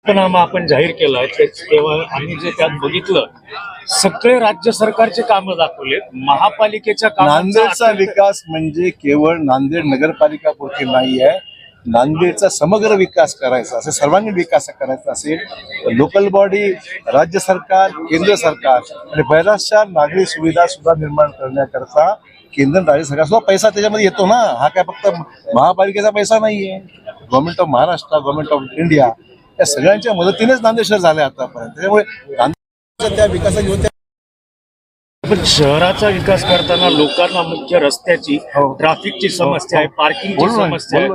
नामा आपण जाहीर केलाय तेव्हा आम्ही जे त्यात बघितलं सगळे राज्य सरकारचे कामं दाखवले महापालिकेच्या नांदेडचा विकास म्हणजे केवळ नांदेड नगरपालिका पुरती नाही आहे. नांदेडचा समग्र विकास करायचा असेल, सर्वांनी विकास करायचा असेल, लोकल बॉडी, राज्य सरकार, केंद्र सरकार आणि बऱ्याचशा नागरी सुविधा सुद्धा निर्माण करण्याकरता केंद्र राज्य सरकार सुद्धा पैसा त्याच्यामध्ये येतो ना. हा काय फक्त महापालिकेचा पैसा नाहीये. Government of Maharashtra, government of India या सगळ्यांच्या मदतीनेच नांदेड शहर झाले आतापर्यंत. त्याच्यामुळे नांदेडच्या त्या विकासाची होत्या. पण शहराचा विकास करताना लोकांना मुख्य रस्त्याची, ट्रॅफिकची समस्या आहे, पार्किंगची समस्या आहे,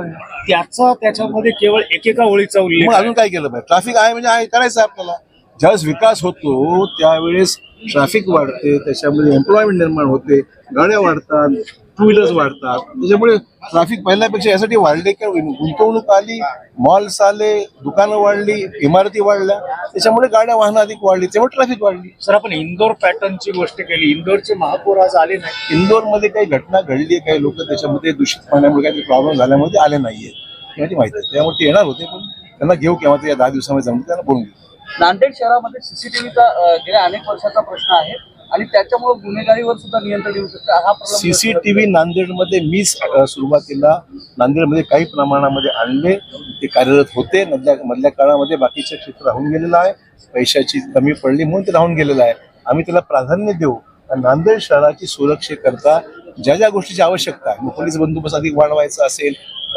त्याच्यामध्ये केवळ एकेका ओळीचा उल्लेख. अजून काय केलं पाहिजे? ट्रॅफिक आहे म्हणजे आहे, करायचं आपल्याला. ज्यावेळेस विकास होतो त्यावेळेस ट्रॅफिक वाढते, त्याच्यामध्ये एम्प्लॉयमेंट निर्माण होते, गाड्या वाढतात, टू व्हीलर्स वाढतात. त्याच्यामुळे ट्रॅफिक पहिल्यापेक्षा यासाठी वाढले की गुंतवणूक आली, मॉल्स आले, दुकानं वाढली, इमारती वाढल्या, त्याच्यामुळे गाड्या वाहनं अधिक वाढली, त्यामुळे ट्रॅफिक वाढली. सर, आपण इंदोर पॅटर्नची गोष्ट केली. इंदोरचे महापौर आज आले नाही. इंदोरमध्ये काही घटना घडली, काही लोक त्याच्यामध्ये दूषित पाण्यामुळे काही प्रॉब्लेम झाल्यामुळे ते आले नाहीये, माहिती आहे. त्यामुळे ते येणार होते, पण त्यांना घेऊ केव्हा ते या 10 दिवसामध्ये जमून त्यांना बोलून घेऊ. नांदेड शहरामध्ये सीसीटीव्हीचा गेल्या अनेक वर्षाचा प्रश्न आहे आणि त्याच्यामुळे गुन्हेगारीवर सुद्धा नियंत्रण येऊ शकतं. हा सीसीटीव्ही नांदेडमध्ये मी सुरुवातीला नांदेडमध्ये काही प्रमाणामध्ये आणले, ते कार्यरत होते. मधल्या काळामध्ये बाकीचे क्षेत्र राहून गेलेलं आहे, पैशाची कमी पडली म्हणून ते राहून गेलेलं आहे. आम्ही त्याला प्राधान्य देऊ. नांदेड शहराची सुरक्षेकरता ज्या ज्या गोष्टीची आवश्यकता आहे, पोलीस बंदोबस्त अधिक वाढवायचा असेल,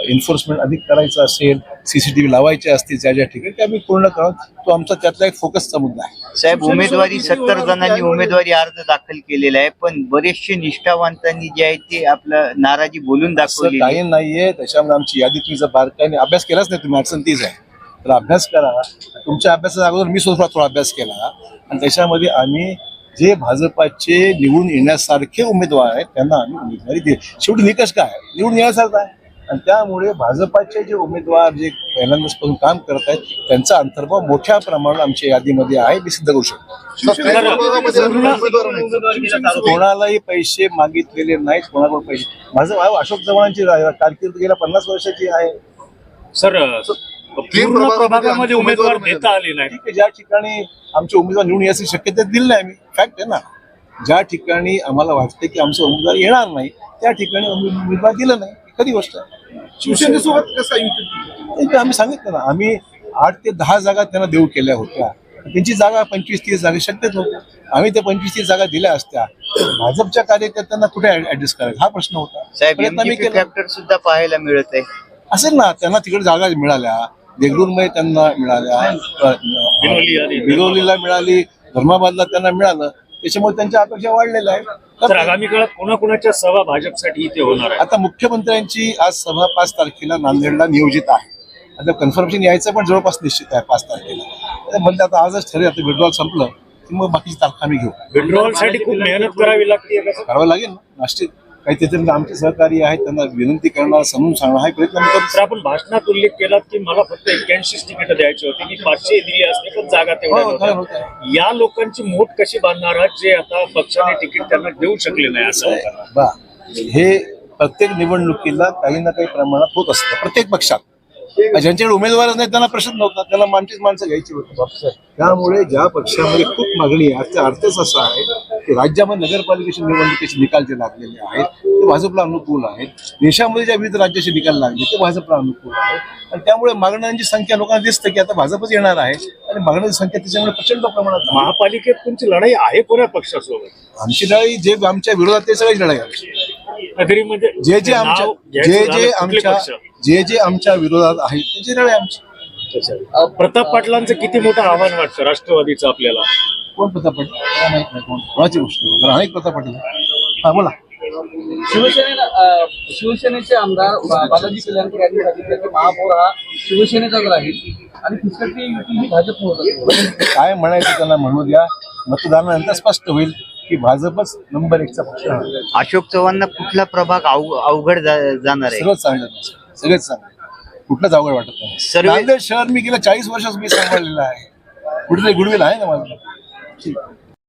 एन्फोर्समेंट अधिक करायचं असेल, सीसीटीव्ही लावायचे असतील ज्या ज्या ठिकाणी, ते आम्ही पूर्ण करू. तो आमचा त्यातला एक फोकसचा मुद्दा आहे. साहेब, उमेदवारी 70 जणांनी उमेदवारी अर्ज दाखल केलेला आहे, पण बरेचसे निष्ठावंतांनी जे आहे ते आपलं नाराजी बोलून दाखवली. काही नाहीये. त्याच्यामुळे आमची यादी तुम्ही जर बारकाईने अभ्यास केलाच नाही, तुम्ही अडचण तीच आहे, तर अभ्यास करा. तुमच्या अभ्यासाच्या अगोदर मी स्वतः थोडा अभ्यास केला आणि त्याच्यामध्ये आम्ही जे भाजपाचे निवडून येण्यासारखे उमेदवार आहेत त्यांना आम्ही उमेदवारी दिली. शेवटी निकष काय आहे? निवडून येण्यासारखा आहे. आणि त्यामुळे भाजपाचे जे उमेदवार जे पहिल्यांदाचपासून काम करत आहेत त्यांचा अंतर्भाव मोठ्या प्रमाणात आमच्या यादीमध्ये आहे, मी सिद्ध करू शकतो. कोणालाही पैसे मागितलेले नाहीत, कोणाकडून पैसे. माझं अशोक चव्हाणांची कारकीर्द गेल्या 50 वर्षाची आहे. सर, पूर्ण प्रभागामध्ये उमेदवार देता आले नाही. ठीक आहे, ज्या ठिकाणी आमचे उमेदवार निवडून याची शक्यता दिली नाही आम्ही, फॅक्ट आहे ना. ज्या ठिकाणी आम्हाला वाटते की आमचे उमेदवार येणार नाही त्या ठिकाणी उमेदवार दिलं नाही, खरी गोष्ट आहे. शिवसेनेसोबत कसा युती? आम्ही सांगितलं ना, आम्ही 8 ते 10 जागा त्यांना देऊ केल्या होत्या. त्यांची जागा 25-30 जागा शक्यच होत्या. आम्ही त्या 25-30 जागा दिल्या असत्या. भाजपच्या कार्यकर्त्यांना कुठे ऍडजस्ट करायचा हा प्रश्न होता. साहेब, फॅक्टर सुद्धा पाहायला मिळत आहे. असेल ना, त्यांना तिकडे जागा मिळाल्या, देगलूरमध्ये त्यांना मिळाल्या, बिलोलीला मिळाली, धर्माबादला त्यांना मिळालं, त्याच्यामुळे त्यांच्या अपेक्षा वाढलेल्या आहेत. तर आगामी काळात कोणाकोणाच्या सभा भाजपसाठी इथे होणार आहे? आता मुख्यमंत्र्यांची आज सभा 5 तारखेला नांदेडला नियोजित आहे. आता कन्फर्मेशन यायचं पण जवळपास निश्चित आहे 5 तारखेला. म्हणजे आता आजच ठरेल. आता विड्रॉल संपलं की मग बाकीची तारखा आम्ही घेऊ. विड्रॉल साठी खूप मेहनत करावी लागते. करावं लागेल ना, नाश्ते काही त्याच्यामध्ये आमचे सहकारी आहेत, त्यांना विनंती करणार, समजून सांगणार हा प्रयत्न आम्ही करतो. तर आपण भाषणात उल्लेख केला की मला फक्त 81 तिकीट द्यायची होती, मी 500 दिली असते पण जागा तेवढ्या. या लोकांची मोठ कशी बांधणार आहात जे आता पक्षाने तिकीट त्यांना देऊ शकले नाही असं? हे प्रत्येक निवडणुकीला काही ना काही प्रमाणात होत असतं प्रत्येक पक्षात. ज्यांच्याकडे उमेदवारच नाही त्यांना प्रश्न नव्हता, त्याला माणसीच माणसं घ्यायची होती. त्यामुळे ज्या पक्षामध्ये खूप मागणी आहे, त्याचा अर्थच असा आहे की राज्यामध्ये नगरपालिकेच्या निवडणुकीचे निकाल जे लागलेले आहेत ते भाजपला अनुकूल आहेत. देशामध्ये ज्या विविध राज्याचे निकाल लागले ते भाजपला अनुकूल आहेत. आणि त्यामुळे मागण्यांची संख्या लोकांना दिसतं की आता भाजपच येणार आहे आणि मागण्याची संख्या त्याच्यामुळे प्रचंड प्रमाणात. महापालिकेत तुमची लढाई आहे कोणत्या पक्षासोबत? आमची लढाई जे आमच्या विरोधात ते सगळी लढाई आमची. नगरीमध्ये जे आमच्या विरोधात आहे त्याची लढाई आमची. प्रताप पाटलांचं किती मोठं आव्हान वाटतं राष्ट्रवादीचं आपल्याला? कोण प्रताप पाटील? कोणाची गोष्ट? अनेक प्रताप पाटील. हा बोला. शिवसेनेचे आमदार बालाजी कल्याणकर यांनी सांगितलं की महापौर हा शिवसेनेचाच राहील आणि तिसरी युती ही भाजप होत. काय म्हणायचं त्यांना म्हणू द्या. मतदानानंतर स्पष्ट होईल की भाजपच नंबर 1चा पक्ष आहे. अशोक चव्हाणांना कुठला प्रभाग अवघड जाणार आहे? सगळंच चांगलं, सगळेच चांगलं, कुठलंच अवघड वाटत नाही. नांदेड शहर मी गेल्या 40 वर्षात मी सांभाळलेलं आहे. कुठेतरी गुडविल आहे ना माझं.